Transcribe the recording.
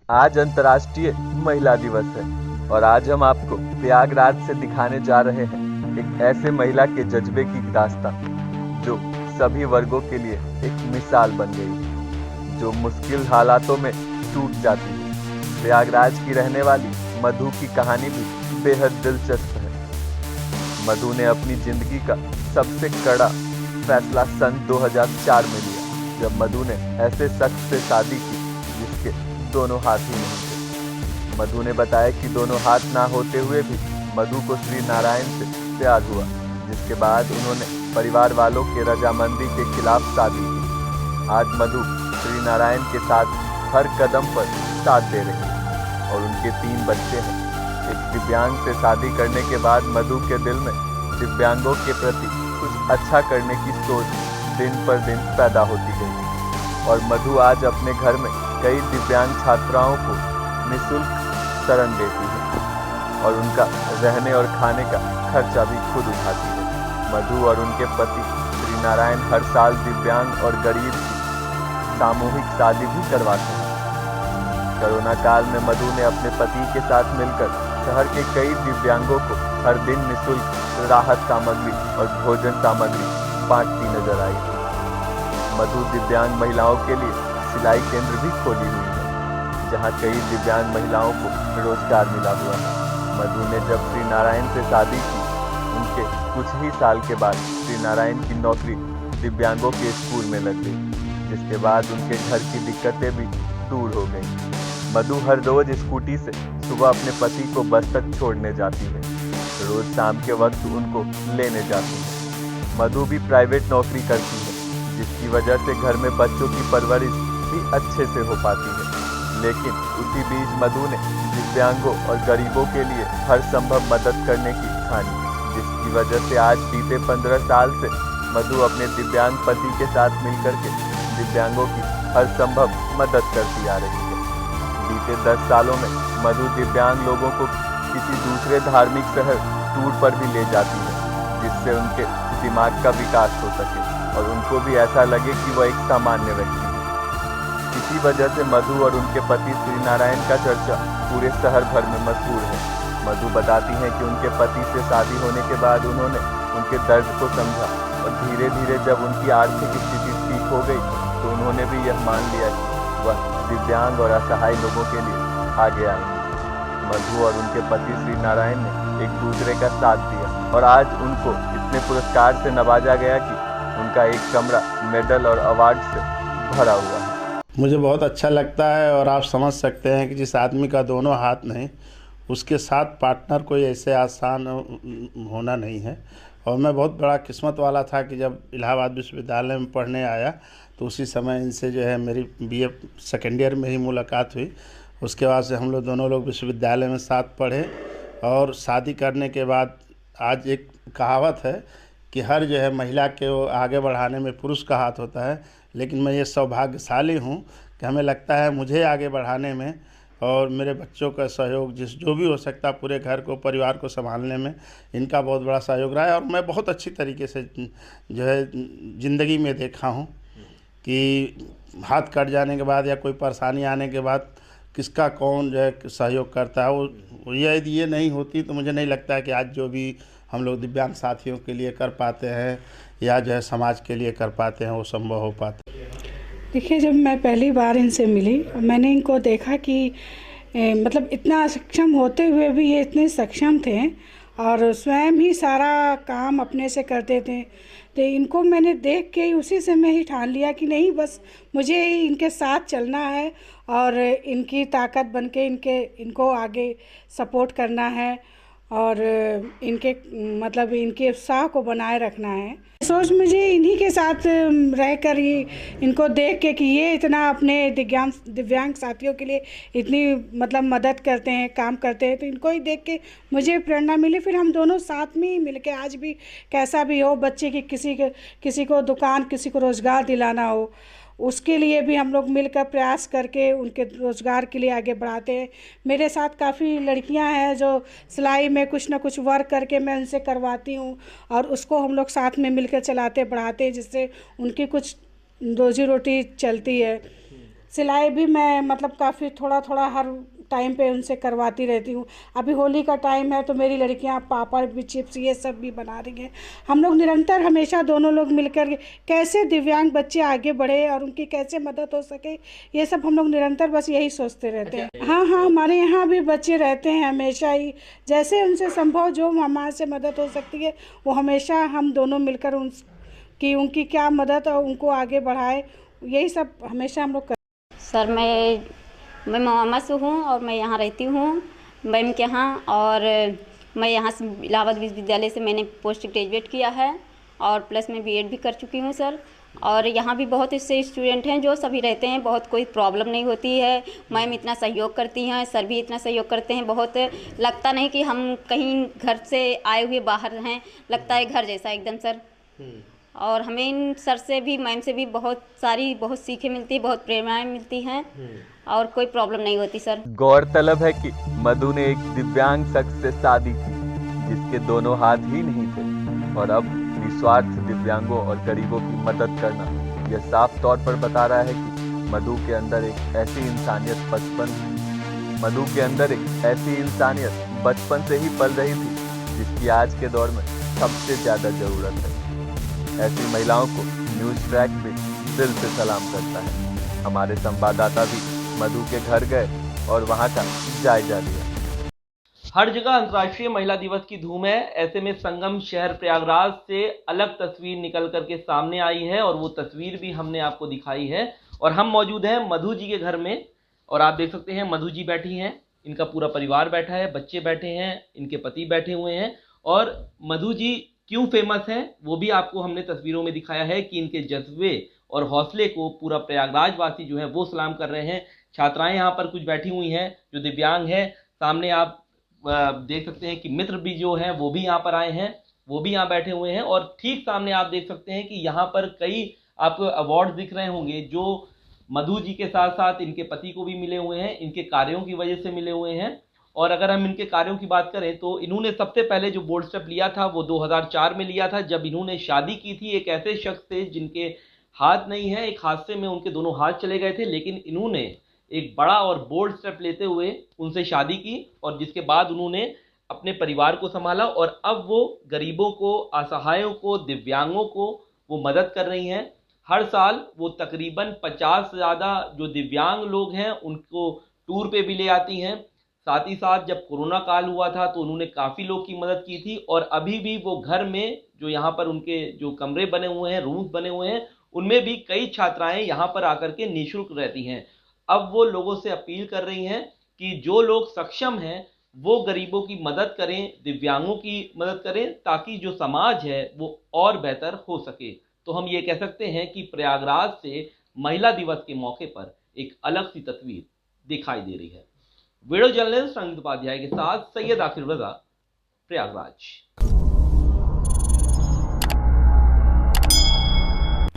आज अंतर्राष्ट्रीय महिला दिवस है और आज हम आपको प्रयागराज से दिखाने जा रहे हैं एक ऐसे महिला के जज्बे की दास्तां जो सभी वर्गों के लिए एक मिसाल बन गई है, जो मुश्किल हालातों में टूट जाती है। प्रयागराज की रहने वाली मधु की कहानी भी बेहद दिलचस्प है। मधु ने अपनी जिंदगी का सबसे कड़ा फैसला सन 2004 में लिया, जब मधु ने ऐसे शख्स से शादी की जिसके दोनों हाथ ही नहीं थे। मधु ने बताया कि दोनों हाथ ना होते हुए भी मधु को श्री नारायण से प्यार हुआ, जिसके बाद उन्होंने परिवार वालों के रजामंदी के खिलाफ शादी की। आज मधु श्री नारायण के साथ हर कदम पर साथ दे रही है और उनके 3 बच्चे हैं। एक दिव्यांग से शादी करने के बाद मधु के दिल में दिव्यांगों के प्रति कुछ अच्छा करने की सोच दिन पर दिन पैदा होती गई और मधु आज अपने घर में कई दिव्यांग छात्राओं को निःशुल्क शरण देती है और उनका रहने और खाने का खर्चा भी खुद उठाती है। मधु और उनके पति श्री नारायण हर साल दिव्यांग और गरीब की सामूहिक शादी भी करवाते हैं। कोरोना काल में मधु ने अपने पति के साथ मिलकर शहर के कई दिव्यांगों को हर दिन निःशुल्क राहत सामग्री और भोजन सामग्री बांटती नजर आई। मधु दिव्यांग महिलाओं के लिए सिलाई केंद्र भी खोली हुई है, जहां कई दिव्यांग महिलाओं को रोजगार मिला हुआ है। मधु ने जब श्री नारायण से शादी की, उनके कुछ ही साल के बाद श्री नारायण की नौकरी दिव्यांगों के स्कूल में लग गई, जिसके बाद उनके घर की दिक्कतें भी दूर हो गई। मधु हर रोज स्कूटी से सुबह अपने पति को बस तक छोड़ने जाती है, रोज शाम के वक्त उनको लेने जाती है। मधु भी प्राइवेट नौकरी करती है, जिसकी वजह से घर में बच्चों की परवरिश भी अच्छे से हो पाती है। लेकिन उसी बीच मधु ने दिव्यांगों और गरीबों के लिए हर संभव मदद करने की ठानी, जिसकी वजह से आज बीते 15 साल से मधु अपने दिव्यांग पति के साथ मिलकर के दिव्यांगों की हर संभव मदद करती आ रही है। बीते 10 सालों में मधु दिव्यांग लोगों को किसी दूसरे धार्मिक शहर टूर पर भी ले जाती है, जिससे उनके दिमाग का विकास हो सके और उनको भी ऐसा लगे कि वह एक सामान्य व्यक्ति है। इसी वजह से मधु और उनके पति श्री नारायण का चर्चा पूरे शहर भर में मशहूर है। मधु बताती हैं कि उनके पति से शादी होने के बाद उन्होंने उनके दर्द को समझा और धीरे धीरे जब उनकी आर्थिक स्थिति ठीक हो गई तो उन्होंने भी यह मान लिया कि वह दिव्यांग और असहाय लोगों के लिए आगे आएंगे। मधु और उनके पति श्री नारायण ने एक दूसरे का साथ दिया और आज उनको इतने पुरस्कार से नवाजा गया कि उनका एक कमरा मेडल और अवार्ड से भरा हुआ है। मुझे बहुत अच्छा लगता है और आप समझ सकते हैं कि जिस आदमी का दोनों हाथ नहीं, उसके साथ पार्टनर कोई ऐसे आसान होना नहीं है। और मैं बहुत बड़ा किस्मत वाला था कि जब इलाहाबाद विश्वविद्यालय में पढ़ने आया तो उसी समय इनसे जो है मेरी बीए सेकेंड ईयर में ही मुलाकात हुई। उसके बाद से हम लोग दोनों लोग विश्वविद्यालय में साथ पढ़े और शादी करने के बाद आज एक कहावत है कि हर जो है महिला के वो आगे बढ़ाने में पुरुष का हाथ होता है, लेकिन मैं ये सौभाग्यशाली हूँ कि हमें लगता है मुझे आगे बढ़ाने में और मेरे बच्चों का सहयोग जो भी हो सकता है, पूरे घर को परिवार को संभालने में इनका बहुत बड़ा सहयोग रहा है। और मैं बहुत अच्छी तरीके से जो है ज़िंदगी में देखा हूँ कि हाथ कट जाने के बाद या कोई परेशानी आने के बाद किसका कौन जो है सहयोग करता है। वो यदि ये नहीं होती तो मुझे नहीं लगता है कि आज जो भी हम लोग दिव्यांग साथियों के लिए कर पाते हैं या जो है समाज के लिए कर पाते हैं वो संभव हो पाता है। देखिए, जब मैं पहली बार इनसे मिली मैंने इनको देखा कि मतलब इतना सक्षम होते हुए भी ये इतने सक्षम थे और स्वयं ही सारा काम अपने से करते थे। तो इनको मैंने देख के उसी से मैं ही ठान लिया कि नहीं, बस मुझे इनके साथ चलना है और इनकी ताकत बन के इनको आगे सपोर्ट करना है और इनके मतलब इनके उत्साह को बनाए रखना है। सोच मुझे इन्हीं के साथ रहकर ही इनको देख के कि ये इतना अपने दिव्यांग साथियों के लिए इतनी मतलब मदद करते हैं, काम करते हैं, तो इनको ही देख के मुझे प्रेरणा मिली। फिर हम दोनों साथ में ही मिल के आज भी कैसा भी हो बच्चे की किसी को दुकान, किसी को रोज़गार दिलाना हो, उसके लिए भी हम लोग मिलकर प्रयास करके उनके रोज़गार के लिए आगे बढ़ाते हैं। मेरे साथ काफ़ी लड़कियां हैं जो सिलाई में कुछ ना कुछ वर्क करके मैं उनसे करवाती हूँ और उसको हम लोग साथ में मिलकर चलाते बढ़ाते हैं, जिससे उनकी कुछ रोजी रोटी चलती है। सिलाई भी मैं मतलब काफ़ी थोड़ा थोड़ा हर टाइम पे उनसे करवाती रहती हूँ। अभी होली का टाइम है तो मेरी लड़कियाँ पापड़ भी, चिप्स ये सब भी बना रही हैं। हम लोग निरंतर हमेशा दोनों लोग मिलकर कैसे दिव्यांग बच्चे आगे बढ़े और उनकी कैसे मदद हो सके, ये सब हम लोग निरंतर बस यही सोचते रहते हैं। हाँ हाँ, हमारे यहाँ भी बच्चे रहते हैं हमेशा ही, जैसे उनसे संभव जो हमारे से मदद हो सकती है वो हमेशा हम दोनों मिलकर उनकी क्या मदद और उनको आगे बढ़ाए, यही सब हमेशा हम लोग सर मैं मोहम्मद से हूँ और मैं यहाँ रहती हूँ मैम के यहाँ। और मैं यहाँ से इलाहाबाद विश्वविद्यालय से मैंने पोस्ट ग्रेजुएट किया है और प्लस में बीएड भी कर चुकी हूँ सर। और यहाँ भी बहुत ऐसे स्टूडेंट हैं जो सभी रहते हैं, बहुत कोई प्रॉब्लम नहीं होती है। मैम इतना सहयोग करती हैं, सर भी इतना सहयोग करते हैं, बहुत लगता नहीं कि हम कहीं घर से आए हुए बाहर हैं, लगता है घर जैसा एकदम सर। और हमें इन सर से भी मैम से भी बहुत सीखें मिलती है, बहुत प्रेरणाएं मिलती हैं और कोई प्रॉब्लम नहीं होती सर। गौरतलब है कि मधु ने एक दिव्यांग शख्स से शादी की जिसके दोनों हाथ ही नहीं थे, और अब निस्वार्थ दिव्यांगों और गरीबों की मदद करना यह साफ तौर पर बता रहा है कि मधु के अंदर एक ऐसी इंसानियत बचपन से ही पल रही थी जिसकी आज के दौर में सबसे ज्यादा जरूरत है। ऐसी महिलाओं को न्यूज़ ट्रैक भी दिल से सलाम करता है। हमारे संवाददाता भी मधु के घर गए और वहां का जायजा लिया। हर जगह अंतर्राष्ट्रीय महिला दिवस की धूम है। ऐसे में संगम शहर प्रयागराज से अलग तस्वीर निकल करके सामने आई है और वो तस्वीर भी हमने आपको दिखाई है। और हम मौजूद हैं मधु जी के घर में और आप देख सकते हैं मधु जी बैठी हैं, इनका पूरा परिवार बैठा है, बच्चे बैठे हैं, इनके पति बैठे हुए हैं। और मधु जी क्यों फेमस हैं वो भी आपको हमने तस्वीरों में दिखाया है कि इनके जज्बे और हौसले को पूरा प्रयागराज वासी जो है वो सलाम कर रहे हैं। छात्राएं यहाँ पर कुछ बैठी हुई हैं जो दिव्यांग है। सामने आप देख सकते हैं कि मित्र भी जो हैं वो भी यहाँ पर आए हैं, वो भी यहाँ बैठे हुए हैं। और ठीक सामने आप देख सकते हैं कि यहाँ पर कई आपको अवार्ड दिख रहे होंगे जो मधु जी के साथ साथ इनके पति को भी मिले हुए हैं, इनके कार्यों की वजह से मिले हुए हैं। और अगर हम इनके कार्यों की बात करें तो इन्होंने सबसे पहले जो बोल्ड स्टेप लिया था वो 2004 में लिया था, जब इन्होंने शादी की थी एक ऐसे शख्स से जिनके हाथ नहीं है। एक हादसे में उनके दोनों हाथ चले गए थे, लेकिन इन्होंने एक बड़ा और बोल्ड स्टेप लेते हुए उनसे शादी की और जिसके बाद उन्होंने अपने परिवार को संभाला और अब वो गरीबों को, असहायों को, दिव्यांगों को वो मदद कर रही हैं। हर साल वो तकरीबन 50 से ज़्यादा जो दिव्यांग लोग हैं उनको टूर पे भी ले आती हैं। साथ ही साथ जब कोरोना काल हुआ था तो उन्होंने काफ़ी लोग की मदद की थी और अभी भी वो घर में जो यहाँ पर उनके जो कमरे बने हुए हैं, रूम्स बने हुए हैं, उनमें भी कई छात्राएं यहाँ पर आकर के निःशुल्क रहती हैं। अब वो लोगों से अपील कर रही हैं कि जो लोग सक्षम हैं वो गरीबों की मदद करें, दिव्यांगों की मदद करें, ताकि जो समाज है वो और बेहतर हो सके। तो हम ये कह सकते हैं कि प्रयागराज से महिला दिवस के मौके पर एक अलग सी तस्वीर दिखाई दे रही है। वीडियो जर्नलिस्ट संगीत उपाध्याय के साथ सैयद आखिर रजा, प्रयागराज।